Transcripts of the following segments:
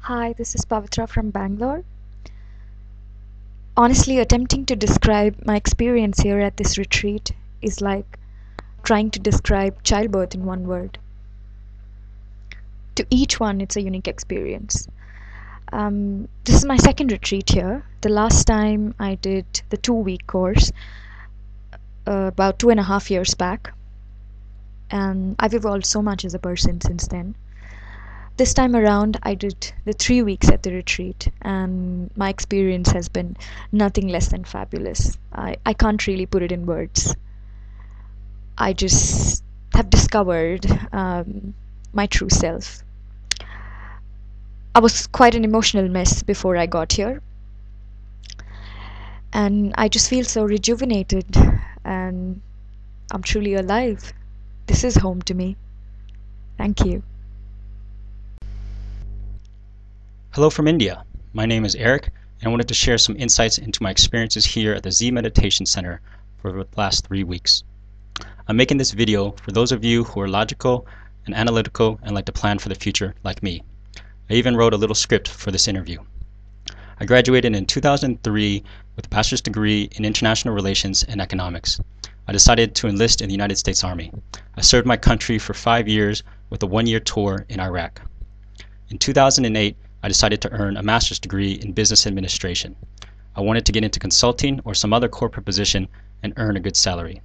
Hi, this is Pavitra from Bangalore. Honestly, attempting to describe my experience here at this retreat is like trying to describe childbirth in one word. To each one, it's a unique experience. This is my second retreat here. The last time I did the 2-week course about 2.5 years back, and I've evolved so much as a person since then. This time around, I did the 3 weeks at the retreat, and my experience has been nothing less than fabulous. I can't really put it in words. I just have discovered my true self. I was quite an emotional mess before I got here, and I just feel so rejuvenated, and I'm truly alive. This is home to me. Thank you. Hello from India. My name is Eric, and I wanted to share some insights into my experiences here at the Z Meditation Center for the last 3 weeks. I'm making this video for those of you who are logical and analytical and like to plan for the future like me. I even wrote a little script for this interview. I graduated in 2003 with a bachelor's degree in international relations and economics. I decided to enlist in the United States Army. I served my country for 5 years with a 1-year tour in Iraq. In 2008, I decided to earn a master's degree in business administration. I wanted to get into consulting or some other corporate position and earn a good salary.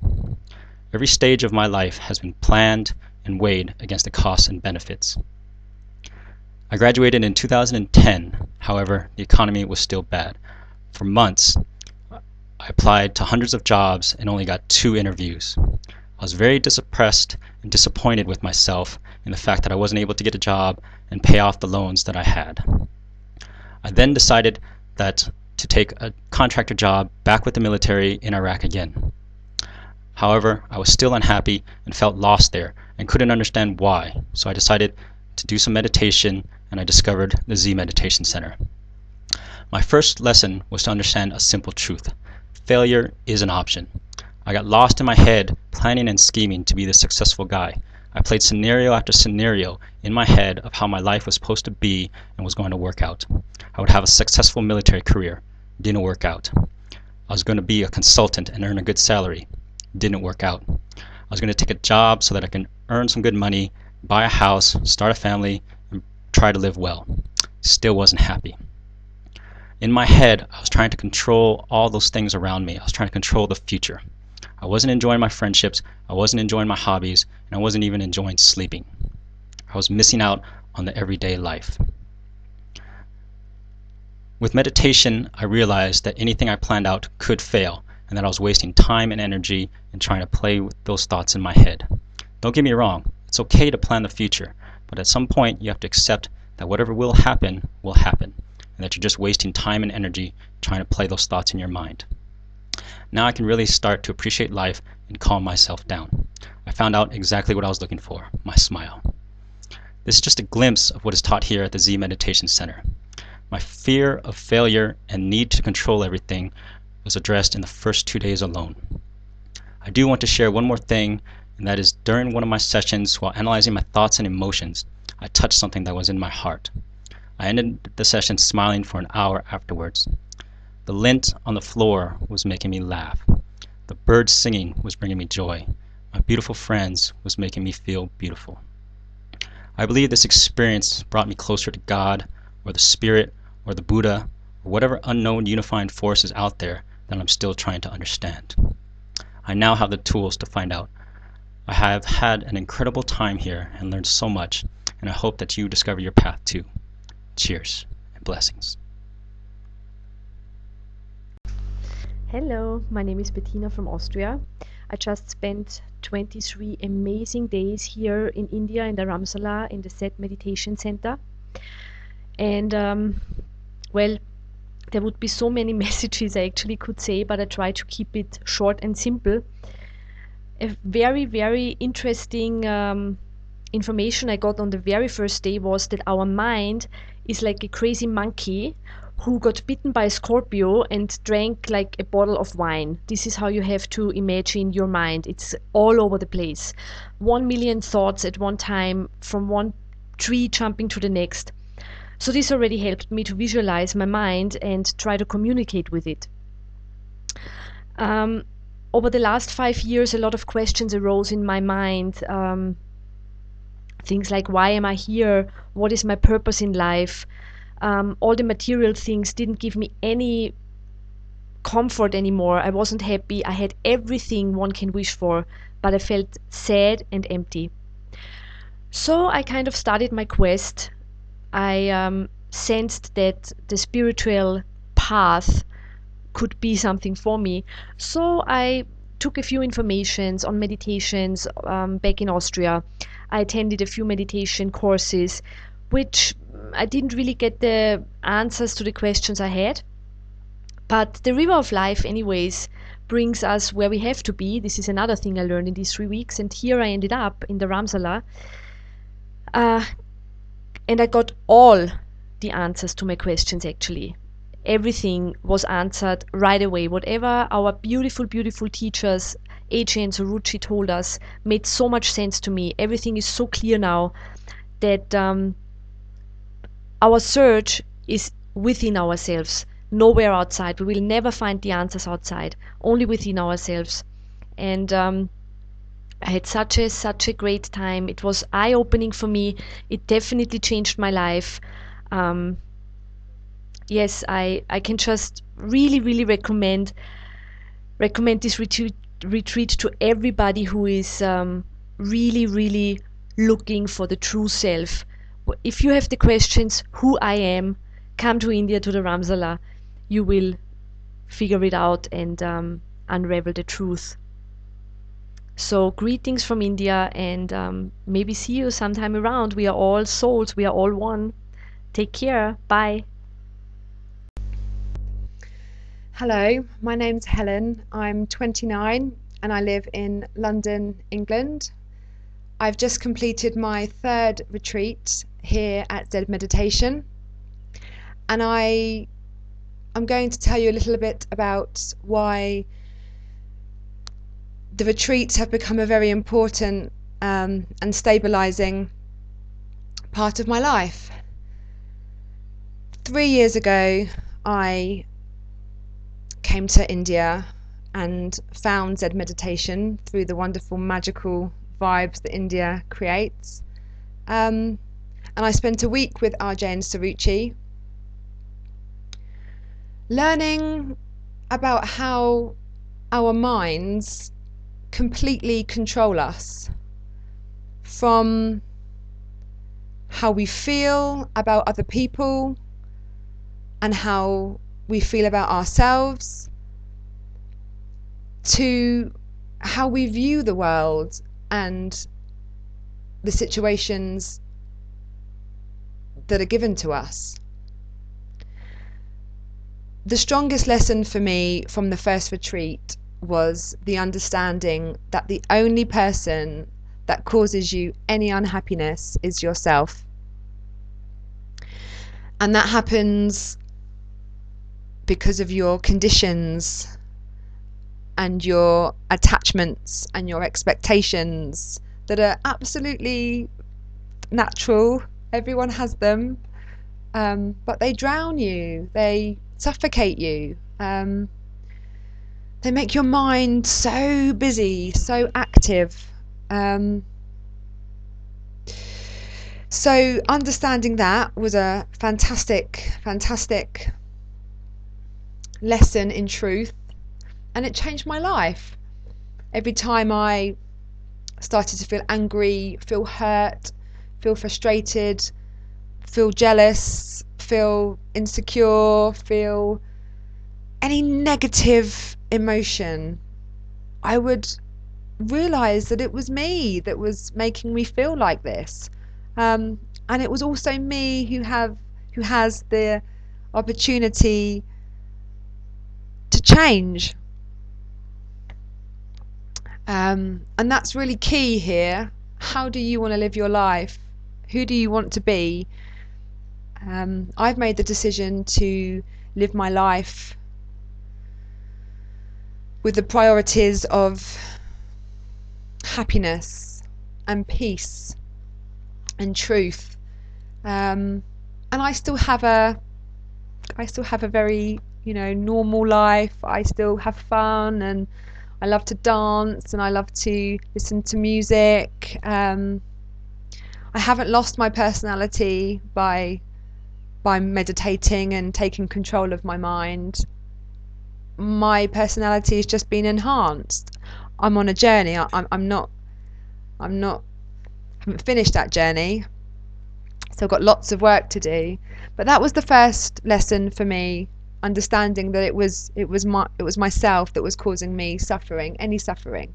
Every stage of my life has been planned and weighed against the costs and benefits. I graduated in 2010. However, the economy was still bad. For months, I applied to hundreds of jobs and only got 2 interviews. I was very depressed and disappointed with myself in the fact that I wasn't able to get a job and pay off the loans that I had. I then decided that to take a contractor job back with the military in Iraq again. However, I was still unhappy and felt lost there and couldn't understand why, so I decided to do some meditation, and I discovered the Z Meditation Center. My first lesson was to understand a simple truth. Failure is an option. I got lost in my head planning and scheming to be the successful guy. I played scenario after scenario in my head of how my life was supposed to be and was going to work out. I would have a successful military career. Didn't work out. I was going to be a consultant and earn a good salary. Didn't work out. I was going to take a job so that I can earn some good money, buy a house, start a family, and try to live well. Still wasn't happy. In my head, I was trying to control all those things around me. I was trying to control the future. I wasn't enjoying my friendships, I wasn't enjoying my hobbies, and I wasn't even enjoying sleeping. I was missing out on the everyday life. With meditation, I realized that anything I planned out could fail, and that I was wasting time and energy in trying to play with those thoughts in my head. Don't get me wrong, it's okay to plan the future, but at some point you have to accept that whatever will happen, and that you're just wasting time and energy trying to play those thoughts in your mind. Now I can really start to appreciate life and calm myself down. I found out exactly what I was looking for, my smile. This is just a glimpse of what is taught here at the Z Meditation Center. My fear of failure and need to control everything was addressed in the first 2 days alone. I do want to share one more thing, and that is during one of my sessions while analyzing my thoughts and emotions, I touched something that was in my heart. I ended the session smiling for an hour afterwards. The lint on the floor was making me laugh. The birds singing was bringing me joy. My beautiful friends was making me feel beautiful. I believe this experience brought me closer to God, or the Spirit, or the Buddha, or whatever unknown unifying force is out there that I'm still trying to understand. I now have the tools to find out. I have had an incredible time here and learned so much, and I hope that you discover your path too. Cheers and blessings. Hello, my name is Bettina from Austria. I just spent 23 amazing days here in India in Dharamsala in the Set Meditation Center. And well, there would be so many messages I actually could say, but I try to keep it short and simple. A very, very interesting information I got on the very first day was that our mind is like a crazy monkey who got bitten by a scorpio and drank like a bottle of wine. This is how you have to imagine your mind. It's all over the place. 1 million thoughts at one time, from one tree jumping to the next. So this already helped me to visualize my mind and try to communicate with it. Over the last 5 years, a lot of questions arose in my mind. Things like, why am I here? What is my purpose in life? All the material things didn't give me any comfort anymore. I wasn't happy. I had everything one can wish for, but I felt sad and empty. So I kind of started my quest. I sensed that the spiritual path could be something for me. So I took a few informations on meditations back in Austria. I attended a few meditation courses, which I didn't really get the answers to the questions I had. But the river of life, anyways, brings us where we have to be. This is another thing I learned in these 3 weeks, and here I ended up in the Ramsala. And I got all the answers to my questions actually. Everything was answered right away. Whatever our beautiful, beautiful teachers, AJ and Soruchi, told us made so much sense to me. Everything is so clear now that our search is within ourselves, nowhere outside. We will never find the answers outside, only within ourselves. And I had such a great time. It was eye-opening for me. It definitely changed my life. Yes, I can just really recommend this retreat to everybody who is really looking for the true self. If you have the questions, who I am, come to India, to the Ramsala. You will figure it out and unravel the truth. So greetings from India, and maybe see you sometime around. We are all souls, we are all one. Take care, bye. Hello, my name's Helen. I'm 29 and I live in London, England. I've just completed my 3rd retreat here at Zen Meditation, and I'm going to tell you a little bit about why the retreats have become a very important and stabilizing part of my life. 3 years ago, I came to India and found Zen meditation through the wonderful magical vibes that India creates. And I spent a week with RJ and Saruchi learning about how our minds completely control us, from how we feel about other people and how we feel about ourselves, to how we view the world and the situations that are given to us. The strongest lesson for me from the first retreat was the understanding that the only person that causes you any unhappiness is yourself. And that happens because of your conditions and your attachments and your expectations that are absolutely natural. Everyone has them, but they drown you, they suffocate you. They make your mind so busy, so active. So understanding that was a fantastic lesson in truth, and it changed my life. Every time I started to feel angry, feel hurt, feel frustrated, feel jealous, feel insecure, feel any negative emotion, I would realize that it was me that was making me feel like this, and it was also me who has the opportunity to change, and that's really key here. How do you want to live your life? Who do you want to be? I've made the decision to live my life with the priorities of happiness and peace and truth, and And I still have a very, normal life. I still have fun, and I love to dance, and I love to listen to music. I haven't lost my personality by meditating and taking control of my mind. My personality has just been enhanced. I'm on a journey. I'm not haven't finished that journey. So I've got lots of work to do. But that was the first lesson for me, understanding that it was myself that was causing me suffering, any suffering.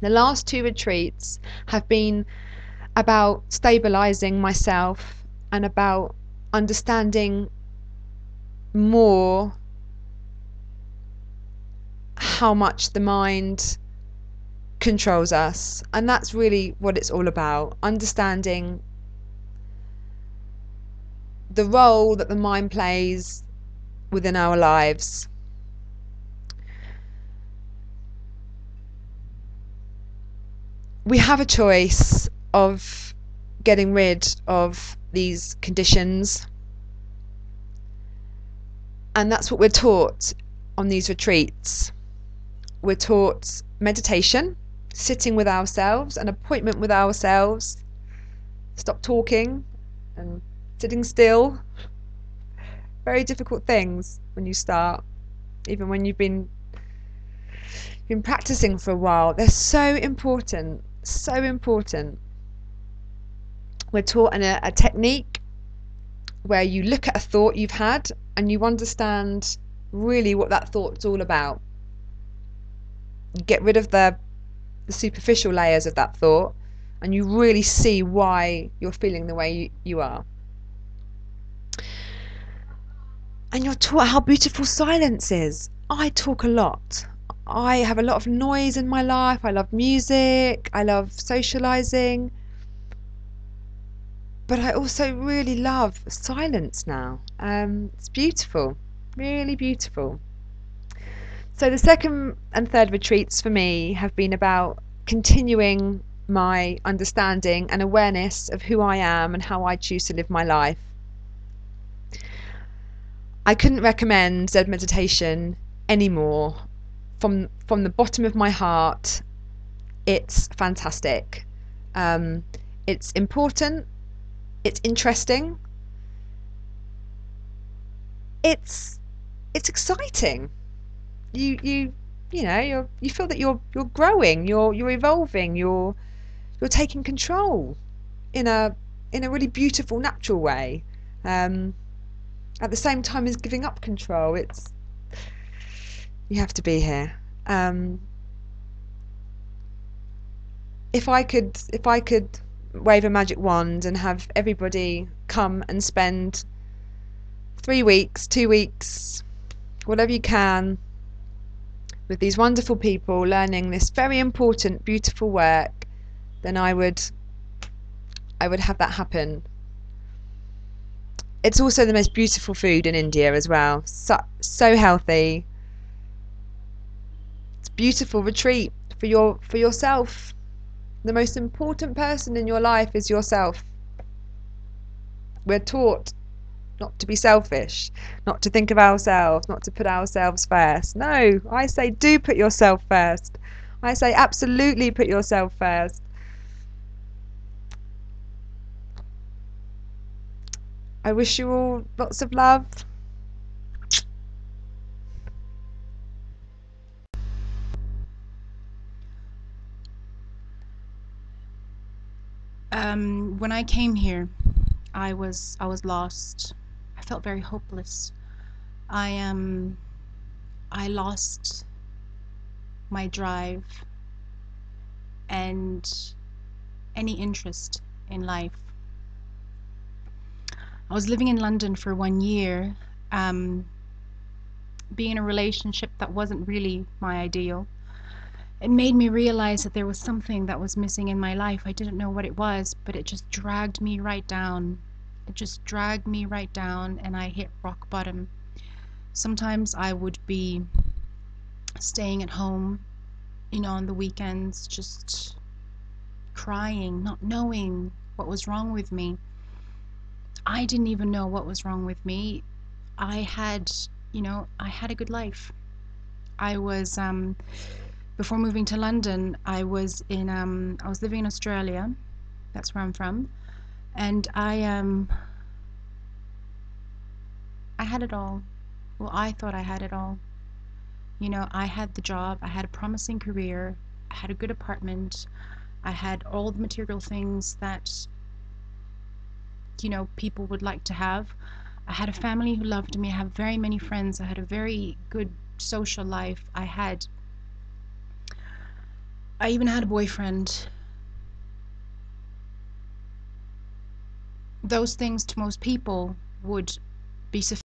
The last 2 retreats have been about stabilizing myself and about understanding more how much the mind controls us. And that's really what it's all about, understanding the role that the mind plays within our lives. We have a choice of getting rid of these conditions, and that's what we're taught on these retreats. We're taught meditation, sitting with ourselves, an appointment with ourselves, stop talking and sitting still. Very difficult things when you start, even when you've been practicing for a while. They're so important, so important. We're taught a technique where you look at a thought you've had and you understand really what that thought's all about. You get rid of the superficial layers of that thought, and you really see why you're feeling the way you are. And you're taught how beautiful silence is. I talk a lot. I have a lot of noise in my life. I love music. I love socializing. But I also really love silence now. It's beautiful, really beautiful. So the second and third retreats for me have been about continuing my understanding and awareness of who I am and how I choose to live my life. I couldn't recommend Zen meditation anymore. From the bottom of my heart, it's fantastic. It's important. It's interesting. It's exciting. You feel that you're growing, you're evolving, you're taking control in a really beautiful, natural way. At the same time as giving up control, you have to be here. If I could wave a magic wand and have everybody come and spend 3 weeks, 2 weeks, whatever you can, with these wonderful people learning this very important, beautiful work, then I would have that happen. It's also the most beautiful food in India as well. So healthy. It's a beautiful retreat for yourself. The most important person in your life is yourself. We're taught not to be selfish, not to think of ourselves, not to put ourselves first. No, I say do put yourself first. I say absolutely put yourself first. I wish you all lots of love. When I came here, I was lost. I felt very hopeless. I lost my drive and any interest in life. I was living in London for 1 year, being in a relationship that wasn't really my ideal. It made me realize that there was something that was missing in my life. I didn't know what it was, but it just dragged me right down. It just dragged me right down, and I hit rock bottom. Sometimes I would be staying at home, on the weekends, just crying, not knowing what was wrong with me. I didn't even know what was wrong with me. I had, I had a good life. I was before moving to London, I was living in Australia. That's where I'm from, and I had it all. Well, I thought I had it all. I had the job, I had a promising career, I had a good apartment, I had all the material things that, people would like to have. I had a family who loved me. I have very many friends. I had a very good social life. I even had a boyfriend. Those things to most people would be sufficient